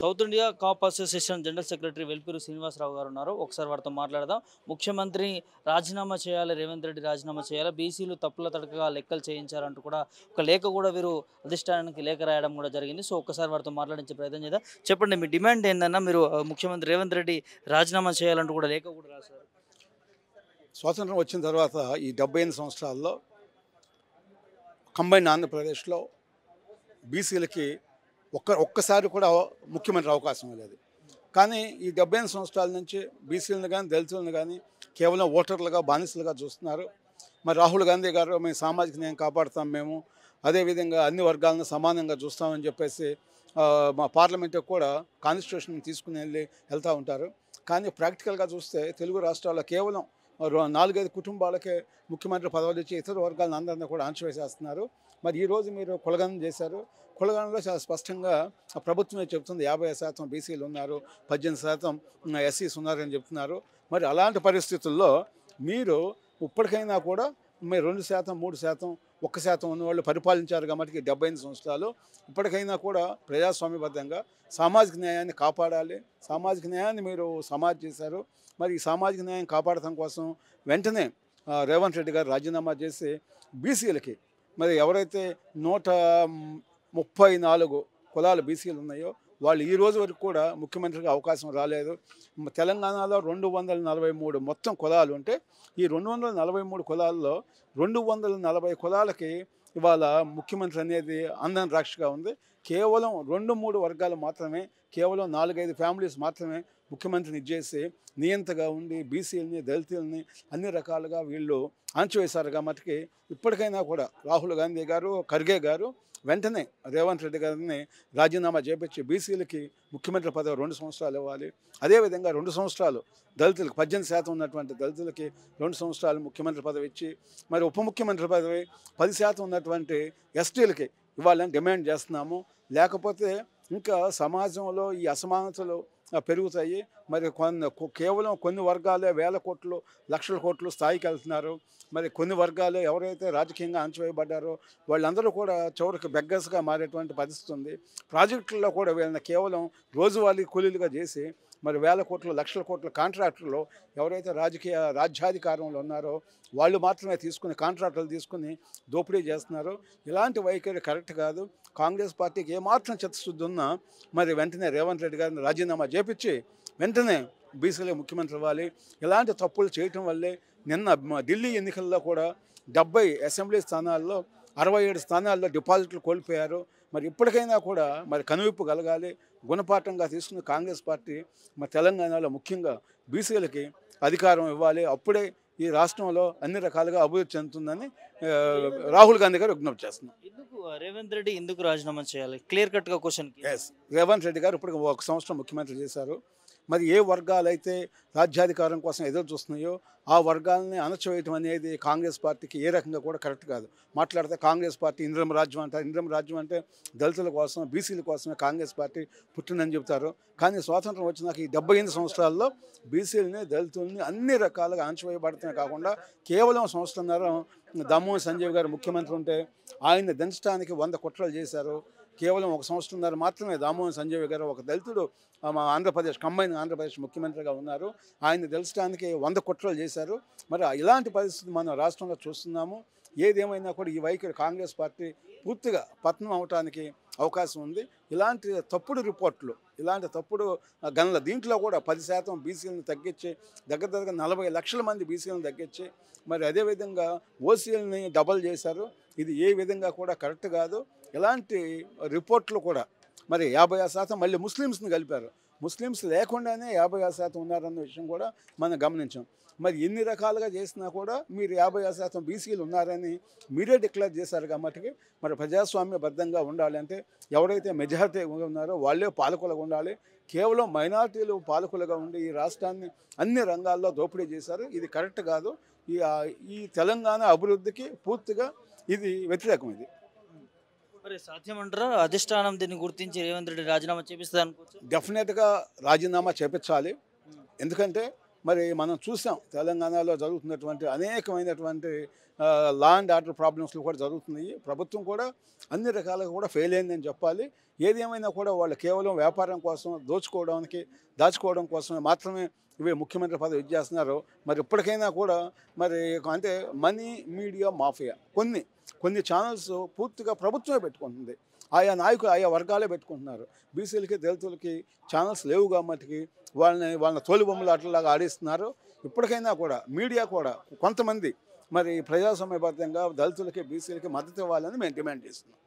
South India cop association general secretary Velpuri Srinivasarao గారు ఉన్నారు. ఒకసారి వారితో మాట్లాడదాం. ముఖ్యమంత్రి రాజీనామా చేయాలి, రేవంత్ రెడ్డి రాజీనామా చేయాలి, బీసీలు తప్పుల తడకగా లెక్కలు చేయించారంటూ కూడా ఒక లేఖ కూడా వీరు అధిష్టానానికి లేఖ రాయడం కూడా జరిగింది. సో ఒక్కసారి వారితో మాట్లాడించే ప్రయత్నం చేద్దాం. చెప్పండి, మీ డిమాండ్ ఏందన్నా? మీరు ముఖ్యమంత్రి రేవంత్ రెడ్డి రాజీనామా చేయాలంటూ కూడా లేఖ కూడా రాశారు. స్వాతంత్రం వచ్చిన తర్వాత ఈ 78 సంవత్సరాల్లో కంబైన్ ఆంధ్రప్రదేశ్లో బీసీలకి ఒక్కసారి కూడా ముఖ్యమంత్రి అవకాశం లేదు. కానీ ఈ 78 సంవత్సరాల నుంచి బీసీలను కానీ దళితులను కానీ కేవలం ఓటర్లుగా బానిసలుగా చూస్తున్నారు. మరి రాహుల్ గాంధీ గారు మేము సామాజిక న్యాయం కాపాడుతాం, మేము అదేవిధంగా అన్ని వర్గాలను సమానంగా చూస్తామని చెప్పేసి మా పార్లమెంట్కి కూడా కాన్స్టిట్యూషన్ తీసుకుని వెళ్తూ ఉంటారు. కానీ ప్రాక్టికల్గా చూస్తే తెలుగు రాష్ట్రాల్లో కేవలం 4-5 కుటుంబాలకే ముఖ్యమంత్రి పదవులు ఇచ్చి ఇతర వర్గాలను అందరినీ కూడా అణచివేసేస్తున్నారు. మరి ఈరోజు మీరు కులగణన చేశారు. కులగణనలో చాలా స్పష్టంగా ప్రభుత్వమే చెబుతుంది 50% బీసీలు ఉన్నారు, 18% ఎస్సీస్ ఉన్నారని చెప్తున్నారు. మరి అలాంటి పరిస్థితుల్లో మీరు ఇప్పటికైనా కూడా మీరు 2%, 3%, 1% ఉన్నవాళ్ళు పరిపాలించారు కాబట్టి 78 సంవత్సరాలు. ఇప్పటికైనా కూడా ప్రజాస్వామ్యబద్ధంగా సామాజిక న్యాయాన్ని కాపాడాలి. సామాజిక న్యాయాన్ని మీరు సమాజ్ చేశారు. మరి ఈ సామాజిక న్యాయం కాపాడటం కోసం వెంటనే రేవంత్ రెడ్డి గారు రాజీనామా చేసి బీసీలకి మరి ఎవరైతే 134 కులాలు బీసీలు ఉన్నాయో వాళ్ళు ఈ రోజు వరకు కూడా ముఖ్యమంత్రికి అవకాశం రాలేదు. తెలంగాణలో 243 మొత్తం కులాలు ఉంటే ఈ 243 కులాల్లో 240 కులాలకి ఇవాళ ముఖ్యమంత్రి అనేది అందని రాక్షగా ఉంది. కేవలం 2-3 వర్గాలు మాత్రమే, కేవలం 4-5 ఫ్యామిలీస్ మాత్రమే ముఖ్యమంత్రిని ఇచ్చేసి నియంతగా ఉండి బీసీలని దళితులని అన్ని రకాలుగా వీళ్ళు అణచివేశారు. కాబట్టి ఇప్పటికైనా కూడా రాహుల్ గాంధీ గారు, ఖర్గే గారు వెంటనే రేవంత్ రెడ్డి గారిని రాజీనామా చేపించి బీసీలకి ముఖ్యమంత్రి పదవి 2 సంవత్సరాలు ఇవ్వాలి. అదేవిధంగా 2 సంవత్సరాలు దళితులకు 18% ఉన్నటువంటి దళితులకి 2 సంవత్సరాలు ముఖ్యమంత్రి పదవి ఇచ్చి మరి ఉప ముఖ్యమంత్రి పదవి 10% ఉన్నటువంటి ఎస్టీలకి ఇవ్వాలని డిమాండ్ చేస్తున్నాము. లేకపోతే ఇంకా సమాజంలో ఈ అసమానతలు పెరుగుతాయి. మరి కేవలం కొన్ని వర్గాలే వేల కోట్లు, లక్షల కోట్లు స్థాయికి వెళ్తున్నారు. మరి కొన్ని వర్గాలు ఎవరైతే రాజకీయంగా అణచివేయబడ్డారో వాళ్ళందరూ కూడా చివరికి బెగ్గర్స్గా మారేటువంటి పరిస్థితి ఉంది. ప్రాజెక్టుల్లో కూడా వీళ్ళని కేవలం రోజువారీ కూలీలుగా చేసి మరి వేల కోట్లు, లక్షల కోట్ల కాంట్రాక్టులు ఎవరైతే రాజ్యాధికారంలో ఉన్నారో వాళ్ళు మాత్రమే తీసుకుని కాంట్రాక్టులు తీసుకుని దోపిడీ చేస్తున్నారు. ఇలాంటి వైఖరి కరెక్ట్ కాదు. కాంగ్రెస్ పార్టీకి ఏమాత్రం చిత్తశుద్ధి ఉన్నా మరి వెంటనే రేవంత్ రెడ్డి గారిని రాజీనామా చేపించి వెంటనే బీసీలకు ముఖ్యమంత్రి ఇవ్వాలి. ఇలాంటి తప్పులు చేయటం వల్లే నిన్న ఢిల్లీ ఎన్నికల్లో కూడా 70 అసెంబ్లీ స్థానాల్లో 67 స్థానాల్లో డిపాజిట్లు కోల్పోయారు. మరి ఇప్పటికైనా కూడా మరి కనువిప్పు కలగాలి. గుణపాఠంగా తీసుకుని కాంగ్రెస్ పార్టీ మరి తెలంగాణలో ముఖ్యంగా బీసీలకి అధికారం ఇవ్వాలి. అప్పుడే ఈ రాష్ట్రంలో అన్ని రకాలుగా అభివృద్ధి చెందుతుందని రాహుల్ గాంధీ గారు విజ్ఞప్తి చేస్తున్నారు. ఎందుకు రేవంత్ రెడ్డి ఎందుకు రాజీనామా చేయాలి? క్లియర్ కట్గా క్వశ్చన్. రేవంత్ రెడ్డి గారు ఇప్పుడు 1 సంవత్సరం ముఖ్యమంత్రి చేశారు. మరి ఏ వర్గాలైతే రాజ్యాధికారం కోసం ఎదురు చూస్తున్నాయో ఆ వర్గాలని అణచివేయటం అనేది కాంగ్రెస్ పార్టీకి ఏ రకంగా కూడా కరెక్ట్ కాదు. మాట్లాడితే కాంగ్రెస్ పార్టీ ఇంద్రం రాజ్యం అంటారు. ఇంద్రం రాజ్యం అంటే దళితుల కోసం, బీసీల కోసమే కాంగ్రెస్ పార్టీ పుట్టిందని చెబుతారు. కానీ స్వాతంత్రం వచ్చినాక ఈ 78 సంవత్సరాల్లో బీసీలని, దళితుల్ని అన్ని రకాలుగా అణచివేయబడటమే కాకుండా కేవలం సంవత్సరంన్నర దామోదర్ సంజయ్ గారు ముఖ్యమంత్రి ఉంటే ఆయన దించడానికి 100 కుట్రలు చేశారు. కేవలం 1 సంవత్సరంన్నర మాత్రమే దామోదర్ సంజయ్ గారు ఒక దళితుడు ఆంధ్రప్రదేశ్ కంబైన్ ఆంధ్రప్రదేశ్ ముఖ్యమంత్రిగా ఉన్నారు. ఆయన తెలుసడానికి 100 కుట్రలు చేశారు. మరి ఇలాంటి పరిస్థితి మనం రాష్ట్రంలో చూస్తున్నాము. ఏదేమైనా కూడా ఈ వైఖరి కాంగ్రెస్ పార్టీ పూర్తిగా పతనం అవటానికి అవకాశం ఉంది. ఇలాంటి తప్పుడు రిపోర్ట్లు, ఇలాంటి తప్పుడు గణన దీంట్లో కూడా 10% బీసీలను తగ్గించి దగ్గర 40 లక్షల మంది బీసీలను తగ్గించి మరి అదేవిధంగా ఓసీలని డబల్ చేశారు. ఇది ఏ విధంగా కూడా కరెక్ట్ కాదు. ఇలాంటి రిపోర్ట్లు కూడా మరి 50% మళ్ళీ ముస్లిమ్స్ని కలిపారు. ముస్లిమ్స్ లేకుండానే 50% ఉన్నారన్న విషయం కూడా మనం గమనించాం. మరి ఎన్ని రకాలుగా చేసినా కూడా మీరు 50% బీసీలు ఉన్నారని మీరే డిక్లేర్ చేశారు. కాబట్టి మరి ప్రజాస్వామ్యబద్ధంగా ఉండాలంటే ఎవరైతే మెజారిటీ ఉన్నారో వాళ్ళే పాలకులుగా ఉండాలి. కేవలం మైనారిటీలు పాలకులుగా ఉండి ఈ రాష్ట్రాన్ని అన్ని రంగాల్లో దోపిడీ చేశారు. ఇది కరెక్ట్ కాదు. ఈ తెలంగాణ అభివృద్ధికి పూర్తిగా ఇది వ్యతిరేకం. ఇది మరి సాధ్యమంటారా? అధిష్టానం దీన్ని గుర్తించి రేవంత్ రెడ్డి రాజీనామా చేపిస్తుంది అనుకోవచ్చు. డెఫినెట్గా రాజీనామా చేపించాలి. ఎందుకంటే మరి మనం చూసాం తెలంగాణలో జరుగుతున్నటువంటి అనేకమైనటువంటి లా అండ్ ఆర్డర్ ప్రాబ్లమ్స్లు కూడా జరుగుతున్నాయి. ప్రభుత్వం కూడా అన్ని రకాలుగా కూడా ఫెయిల్ అయిందని చెప్పాలి. ఏది ఏమైనా కూడా వాళ్ళు కేవలం వ్యాపారం కోసం దాచుకోవడం కోసమే మాత్రమే ఇవి ముఖ్యమంత్రి పదవి ఇచ్చేస్తున్నారు. మరి ఇప్పటికైనా కూడా మరి అంటే మనీ మీడియా మాఫియా కొన్ని ఛానల్స్ పూర్తిగా ప్రభుత్వమే పెట్టుకుంటుంది. ఆయా నాయకులు ఆయా వర్గాలే పెట్టుకుంటున్నారు. బీసీలకి దళితులకి ఛానల్స్ లేవు కాబట్టి వాళ్ళని తోలుబొమ్మలాటలాగా ఆడిస్తున్నారు. ఇప్పటికైనా కూడా మీడియా కూడా కొంతమంది మరి ప్రజాస్వామ్యబద్ధంగా దళితులకి బీసీలకి మద్దతు ఇవ్వాలని మేము డిమాండ్ చేస్తున్నాం.